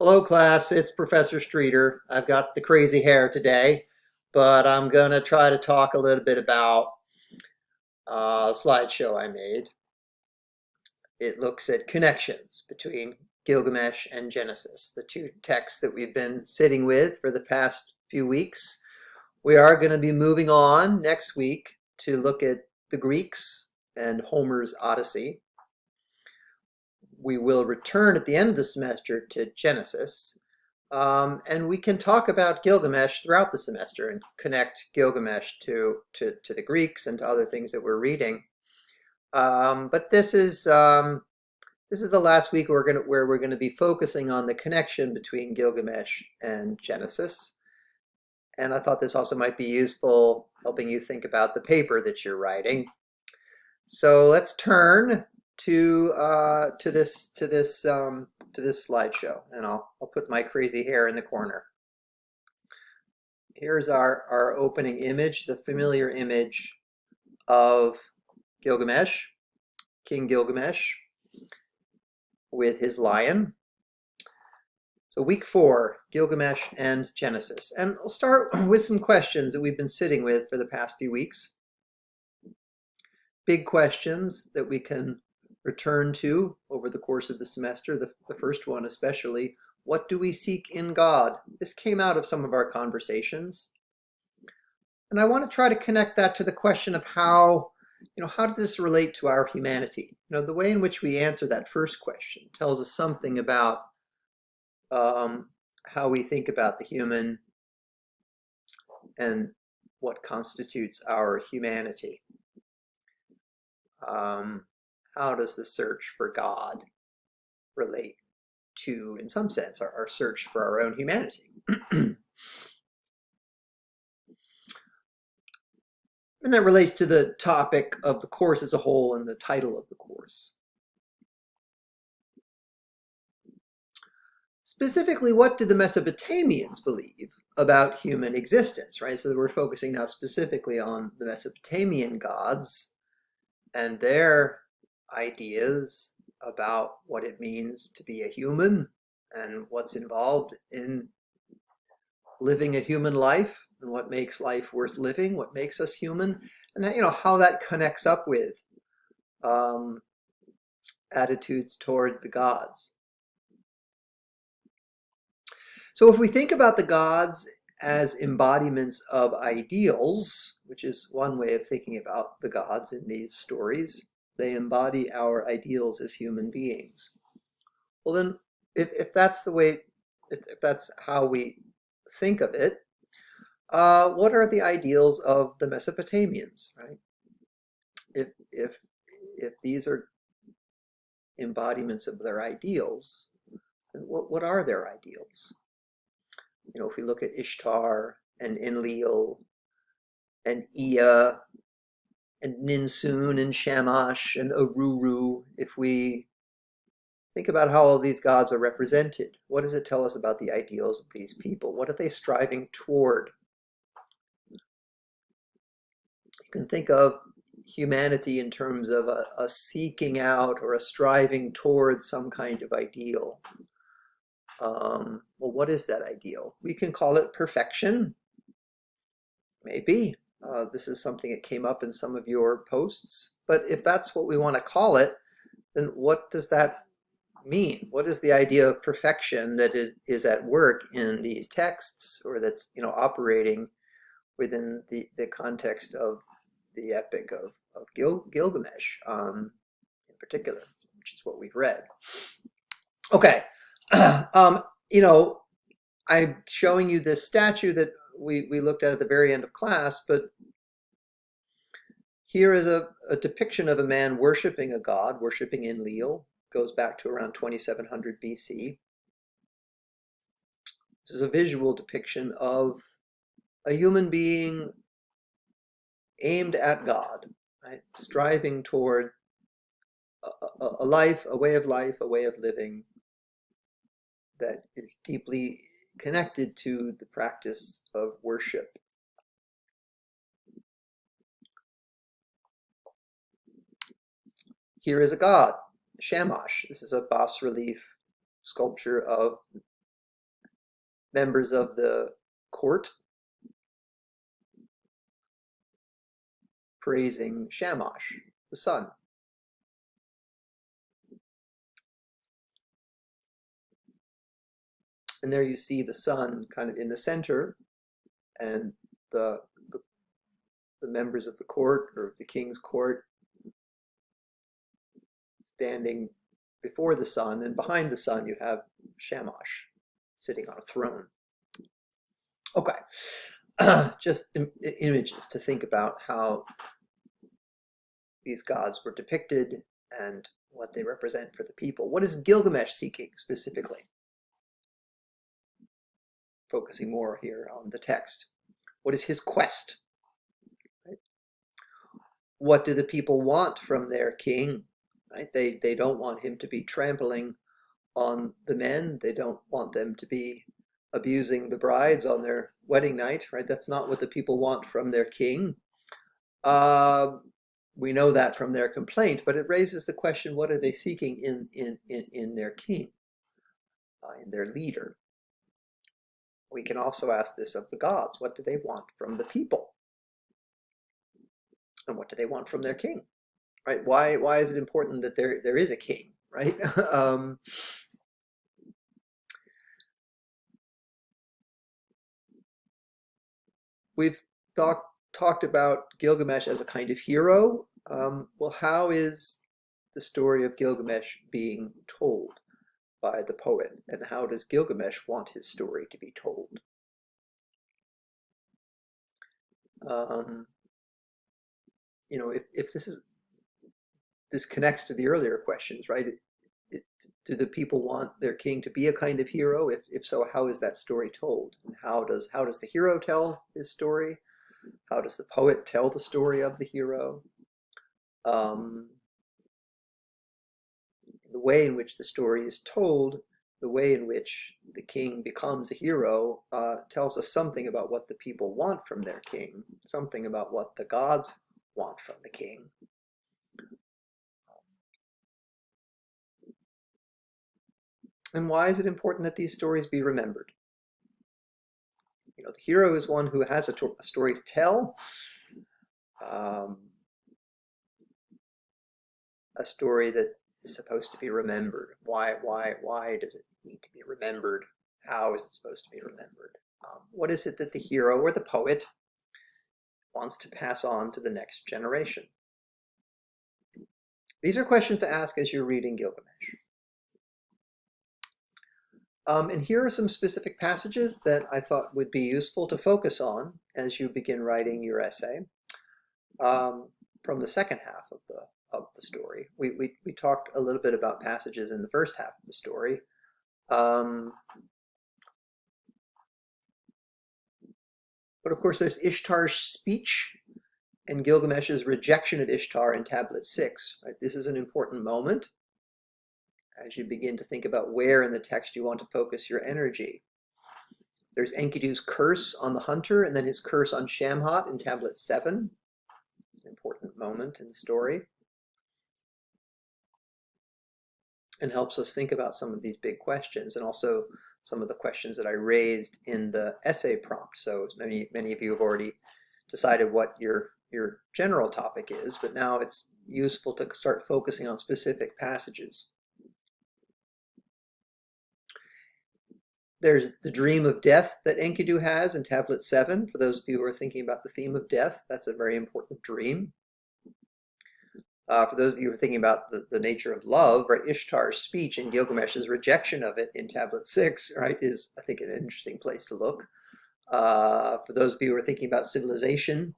Hello, class. It's Professor Streeter. I've got the crazy hair today, but I'm going to try to talk a little bit about a slideshow I made. It looks at connections between Gilgamesh and Genesis, the two texts that we've been sitting with for the past few weeks. We are going to be moving on next week to look at the Greeks and Homer's Odyssey. We will return at the end of the semester to Genesis. And we can talk about Gilgamesh throughout the semester and connect Gilgamesh to the Greeks and to other things that we're reading. But this is the last week where we're gonna be focusing on the connection between Gilgamesh and Genesis. And I thought this also might be useful helping you think about the paper that you're writing. So let's turn to this slideshow, and I'll put my crazy hair in the corner. Here's our opening image, the familiar image of Gilgamesh, King Gilgamesh, with his lion. So week 4, Gilgamesh and Genesis. And we'll start with some questions that we've been sitting with for the past few weeks. Big questions that we can return to over the course of the semester. The first one especially, what do we seek in God? This came out of some of our conversations. And I want to try to connect that to the question of how does this relate to our humanity? The way in which we answer that first question tells us something about how we think about the human and what constitutes our humanity. How does the search for God relate to, in some sense, our search for our own humanity? And that relates to the topic of the course as a whole and the title of the course. Specifically, what did the Mesopotamians believe about human existence, right? So we're focusing now specifically on the Mesopotamian gods and their ideas about what it means to be a human and what's involved in living a human life and what makes life worth living, what makes us human, and how that connects up with attitudes toward the gods. So if we think about the gods as embodiments of ideals, which is one way of thinking about the gods in these stories, they embody our ideals as human beings. Well then, if that's the way, if that's how we think of it, what are the ideals of the Mesopotamians, right? If these are embodiments of their ideals, then what are their ideals? If we look at Ishtar and Enlil and Ea and Ninsun and Shamash and Aruru, if we think about how all these gods are represented, what does it tell us about the ideals of these people? What are they striving toward? You can think of humanity in terms of a seeking out or a striving toward some kind of ideal. Well, what is that ideal? We can call it perfection. Maybe. This is something that came up in some of your posts. But if that's what we want to call it, then what does that mean? What is the idea of perfection that it is at work in these texts, or that's operating within the context of the epic of Gilgamesh in particular, which is what we've read. Okay, I'm showing you this statue that we looked at the very end of class, but here is a depiction of a man worshiping a god, worshiping Enlil. Goes back to around 2700 BC. This is a visual depiction of a human being aimed at God, right? Striving toward a life, a way of life, a way of living that is deeply connected to the practice of worship. Here is a god, Shamash. This is a bas-relief sculpture of members of the court praising Shamash, the sun. And there you see the sun kind of in the center, and the, the, the members of the court, or the king's court, standing before the sun, and behind the sun you have Shamash sitting on a throne. Okay, just images to think about how these gods were depicted and what they represent for the people. What is Gilgamesh seeking specifically? Focusing more here on the text. What is his quest? Right? What do the people want from their king? Right? They don't want him to be trampling on the men. They don't want them to be abusing the brides on their wedding night. Right? That's not what the people want from their king. We know that from their complaint, but it raises the question: what are they seeking in their king, in their leader? We can also ask this of the gods. What do they want from the people? And what do they want from their king? Right? Why is it important that there is a king? Right? We've talked about Gilgamesh as a kind of hero. Well, how is the story of Gilgamesh being told by the poet, and how does Gilgamesh want his story to be told? You know, if this connects to the earlier questions, right? Do the people want their king to be a kind of hero? If so, how is that story told? And how does the hero tell his story? How does the poet tell the story of the hero? The way in which the story is told, the way in which the king becomes a hero, tells us something about what the people want from their king, something about what the gods want from the king. And why is it important that these stories be remembered? You know, the hero is one who has a story to tell, a story that is supposed to be remembered. Why does it need to be remembered? How is it supposed to be remembered? What is it that the hero or the poet wants to pass on to the next generation? These are questions to ask as you're reading Gilgamesh. And here are some specific passages that I thought would be useful to focus on as you begin writing your essay. From the second half of the story. We talked a little bit about passages in the first half of the story. But of course, there's Ishtar's speech and Gilgamesh's rejection of Ishtar in Tablet 6. Right? This is an important moment as you begin to think about where in the text you want to focus your energy. There's Enkidu's curse on the hunter, and then his curse on Shamhat in Tablet 7. It's an important moment in the story, and helps us think about some of these big questions, and also some of the questions that I raised in the essay prompt. So many of you have already decided what your general topic is, but now it's useful to start focusing on specific passages. There's the dream of death that Enkidu has in Tablet 7. For those of you who are thinking about the theme of death, that's a very important dream. For those of you who are thinking about the nature of love, right, Ishtar's speech and Gilgamesh's rejection of it in Tablet 6, right, is, I think, an interesting place to look. For those of you who are thinking about civilization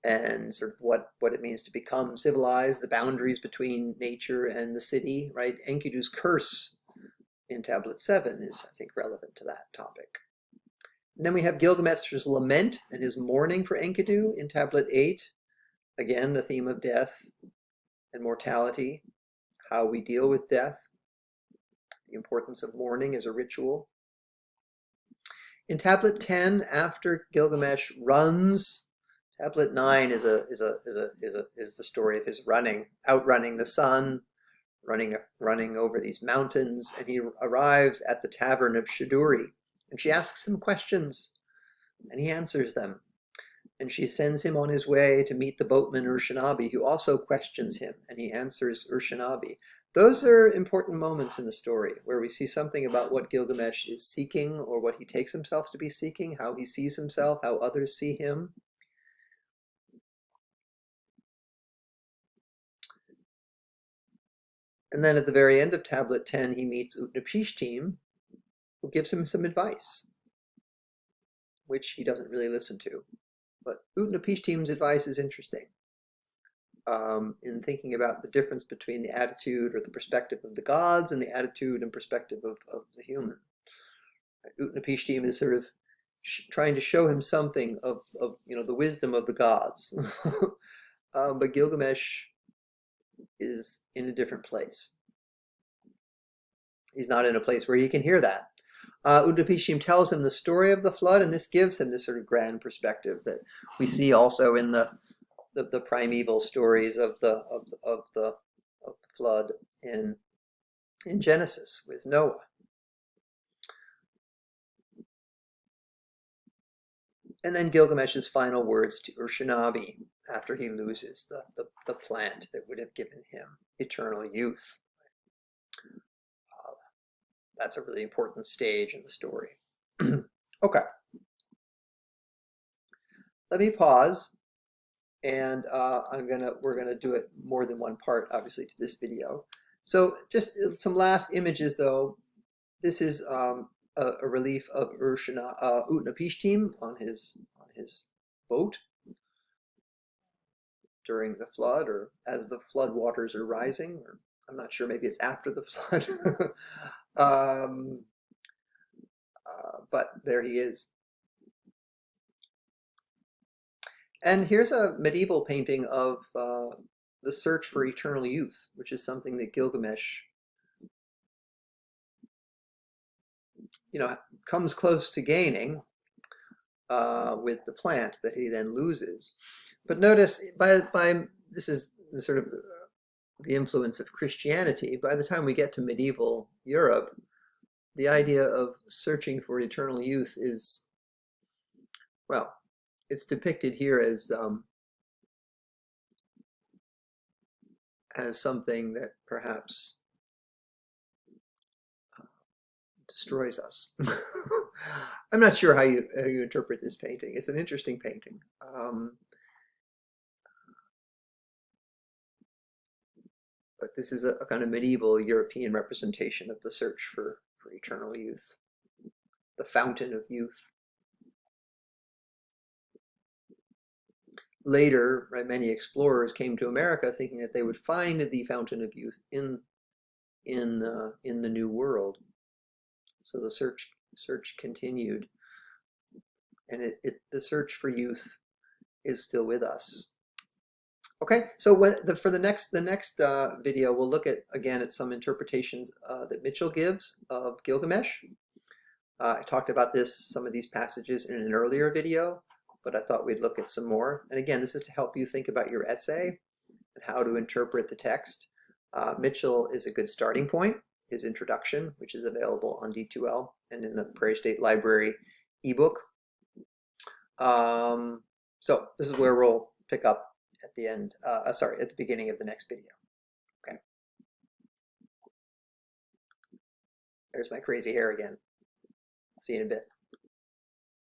and sort of what it means to become civilized, the boundaries between nature and the city, right, Enkidu's curse in Tablet 7 is, I think, relevant to that topic. And then we have Gilgamesh's lament and his mourning for Enkidu in Tablet 8. Again, the theme of death and mortality, how we deal with death, the importance of mourning as a ritual. In Tablet 10, after Gilgamesh runs, Tablet 9 is the story of his outrunning the sun, running over these mountains, and he arrives at the tavern of Shiduri And she asks him questions, and he answers them. And she sends him on his way to meet the boatman Urshanabi, who also questions him, and he answers Urshanabi. Those are important moments in the story where we see something about what Gilgamesh is seeking, or what he takes himself to be seeking, how he sees himself, how others see him. And then at the very end of Tablet 10, he meets Utnapishtim, who gives him some advice, which he doesn't really listen to. But Utnapishtim's advice is interesting in thinking about the difference between the attitude or the perspective of the gods and the attitude and perspective of the human. Utnapishtim is sort of trying to show him something of the wisdom of the gods. But Gilgamesh is in a different place. He's not in a place where he can hear that. Utnapishtim tells him the story of the flood, and this gives him this sort of grand perspective that we see also in the primeval stories of the flood in Genesis with Noah. And then Gilgamesh's final words to Urshanabi after he loses the plant that would have given him eternal youth. That's a really important stage in the story. Okay. Let me pause, and we're gonna do it more than one part, obviously, to this video. So just some last images, though. This is a relief of Utnapishtim on his boat during the flood, or as the flood waters are rising, or I'm not sure, maybe it's after the flood. But there he is. And here's a medieval painting of the search for eternal youth, which is something that Gilgamesh, comes close to gaining with the plant that he then loses. But notice, this is the sort of the influence of Christianity. By the time we get to medieval Europe, the idea of searching for eternal youth is, well, it's depicted here as something that perhaps destroys us. I'm not sure how you interpret this painting. It's an interesting painting. But this is a kind of medieval European representation of the search for eternal youth, the fountain of youth. Later, right, many explorers came to America thinking that they would find the fountain of youth in the New World. So the search continued, and the search for youth is still with us. Okay, so for the next video, we'll look at some interpretations that Mitchell gives of Gilgamesh. I talked about some of these passages in an earlier video, but I thought we'd look at some more. And again, this is to help you think about your essay and how to interpret the text. Mitchell is a good starting point. His introduction, which is available on D2L and in the Prairie State Library ebook. So this is where we'll pick up at the end, at the beginning of the next video. Okay. There's my crazy hair again. See you in a bit.